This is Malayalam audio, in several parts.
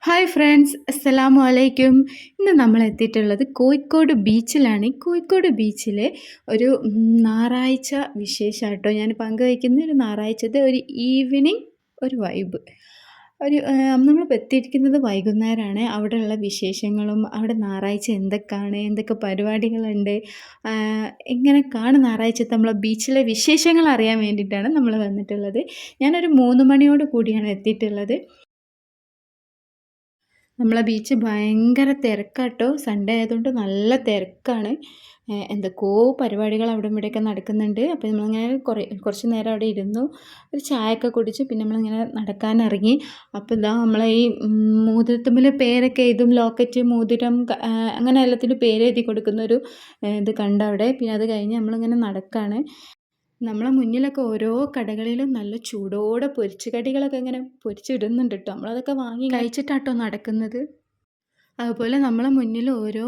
ഹായ് ഫ്രണ്ട്സ്, അസ്സലാമു അലൈക്കും. ഇന്ന് നമ്മൾ എത്തിയിട്ടുള്ളത് കോഴിക്കോട് ബീച്ചിലാണ്. കോഴിക്കോട് ബീച്ചിലെ ഒരു ഞായറാഴ്ച വിശേഷാട്ടോ ഞാൻ പങ്കുവയ്ക്കുന്ന ഒരു ഞായറാഴ്ചത്തെ ഒരു ഈവനിങ് ഒരു വൈബ്. നമ്മളിപ്പോൾ എത്തിയിരിക്കുന്നത് വൈകുന്നേരമാണ്. അവിടെയുള്ള വിശേഷങ്ങളും അവിടെ ഞായറാഴ്ച എന്തൊക്കെയാണ്, എന്തൊക്കെ പരിപാടികളുണ്ട്, എങ്ങനെയൊക്കെയാണ് ഞായറാഴ്ചത്തെ നമ്മളെ ബീച്ചിലെ വിശേഷങ്ങൾ അറിയാൻ വേണ്ടിയിട്ടാണ് നമ്മൾ വന്നിട്ടുള്ളത്. ഞാനൊരു 3 മണിയോട് കൂടിയാണ് എത്തിയിട്ടുള്ളത്. നമ്മളെ ബീച്ച് ഭയങ്കര തിരക്കാട്ടോ. സൺഡേ ആയതുകൊണ്ട് നല്ല തിരക്കാണ്. എന്തൊക്കെയോ പരിപാടികൾ അവിടെയും ഇവിടെയൊക്കെ നടക്കുന്നുണ്ട്. അപ്പോൾ നമ്മളിങ്ങനെ കുറച്ച് നേരം അവിടെ ഇരുന്നു. ഒരു ചായയൊക്കെ കുടിച്ച് പിന്നെ നമ്മളിങ്ങനെ നടക്കാനിറങ്ങി. അപ്പോൾ ഇതാ നമ്മളെ ഈ മോതിരത്തുമ്മൽ പേരൊക്കെ എഴുതും, ലോക്കറ്റ്, മോതിരം, അങ്ങനെ എല്ലാത്തിനും പേര് എഴുതി കൊടുക്കുന്നൊരു ഇത് കണ്ടവിടെ. പിന്നെ അത് കഴിഞ്ഞ് നമ്മളിങ്ങനെ നടക്കുകയാണ്. നമ്മളെ മുന്നിലൊക്കെ ഓരോ കടകളിലും നല്ല ചൂടോടെ പൊരിച്ച കടികളൊക്കെ ഇങ്ങനെ പൊരിച്ചിടുന്നുണ്ട് കേട്ടോ. നമ്മളതൊക്കെ വാങ്ങി കഴിച്ചിട്ടാട്ടോ നടക്കുന്നത്. അതുപോലെ നമ്മളെ മുന്നിൽ ഓരോ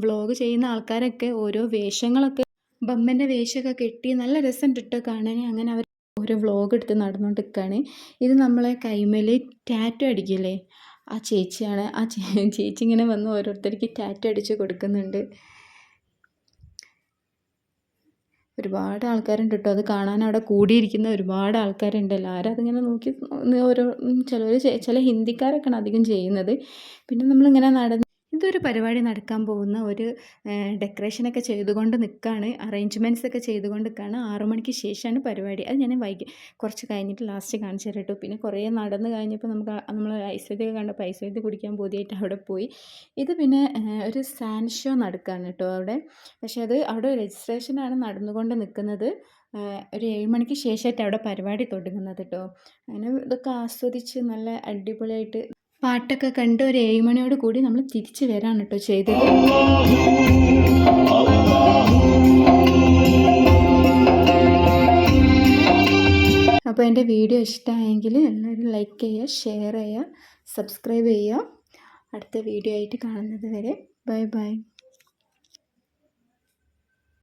വ്ളോഗ് ചെയ്യുന്ന ആൾക്കാരൊക്കെ ഓരോ വേഷങ്ങളൊക്കെ ബമ്മൻ്റെ വേഷമൊക്കെ കെട്ടി നല്ല രസമുണ്ട് കേട്ടോ കാണാൻ. അങ്ങനെ അവർ ഓരോ വ്ളോഗ് എടുത്ത് നടന്നുകൊണ്ടിരിക്കുകയാണ്. ഇത് നമ്മളെ കൈമേൽ ടാറ്റു അടിക്കില്ലേ, ആ ചേച്ചിയാണ്. ആ ചേച്ചി ഇങ്ങനെ വന്ന് ഓരോരുത്തർക്ക് ടാറ്റു അടിച്ച് കൊടുക്കുന്നുണ്ട്. ഒരുപാട് ആൾക്കാരുണ്ട് കേട്ടോ. അത് കാണാൻ അവിടെ കൂടിയിരിക്കുന്ന ഒരുപാട് ആൾക്കാരുണ്ട്. എല്ലാവരും അതിങ്ങനെ നോക്കി ഓരോ ചിലർ ചില ഹിന്ദിക്കാരൊക്കെയാണ് അധികം ചെയ്യുന്നത്. പിന്നെ നമ്മളിങ്ങനെ ഇതൊരു പരിപാടി നടക്കാൻ പോകുന്ന ഒരു ഡെക്കറേഷനൊക്കെ ചെയ്തുകൊണ്ട് നിൽക്കുകയാണ്, അറേഞ്ച്മെൻറ്റ്സ് ഒക്കെ ചെയ്തുകൊണ്ട് നിൽക്കുകയാണ്. 6 മണിക്ക് ശേഷമാണ് പരിപാടി. അത് ഞാൻ കുറച്ച് കഴിഞ്ഞിട്ട് ലാസ്റ്റ് കാണിച്ചു തരാം കേട്ടോ. പിന്നെ കുറേ നടന്ന് കഴിഞ്ഞപ്പോൾ നമ്മൾ ഐസ്വദ്യൊക്കെ കണ്ടപ്പോൾ ഐസ്വദ്യ കുടിക്കാൻ പൂതിയായിട്ട് അവിടെ പോയി. ഇത് പിന്നെ ഒരു സാൻഡ് ഷോ നടക്കുകയാണ് കേട്ടോ അവിടെ. പക്ഷേ അത് അവിടെ രജിസ്ട്രേഷനാണ് നടന്നുകൊണ്ട് നിൽക്കുന്നത്. ഒരു 7 മണിക്ക് ശേഷമായിട്ട് അവിടെ പരിപാടി തുടങ്ങുന്നത് കേട്ടോ. അങ്ങനെ ഇതൊക്കെ ആസ്വദിച്ച് നല്ല അടിപൊളിയായിട്ട് പാട്ടൊക്കെ കണ്ട് ഒരു 7 മണിയോട് കൂടി നമ്മൾ തിരിച്ച് വരാണ് കേട്ടോ ചെയ്തത്. അപ്പോൾ എൻ്റെ വീഡിയോ ഇഷ്ടമായെങ്കിൽ എല്ലാവരും ലൈക്ക് ചെയ്യുക, ഷെയർ ചെയ്യുക, സബ്സ്ക്രൈബ് ചെയ്യുക. അടുത്ത വീഡിയോ ആയിട്ട് കാണുന്നത് വരെ ബൈ ബൈ.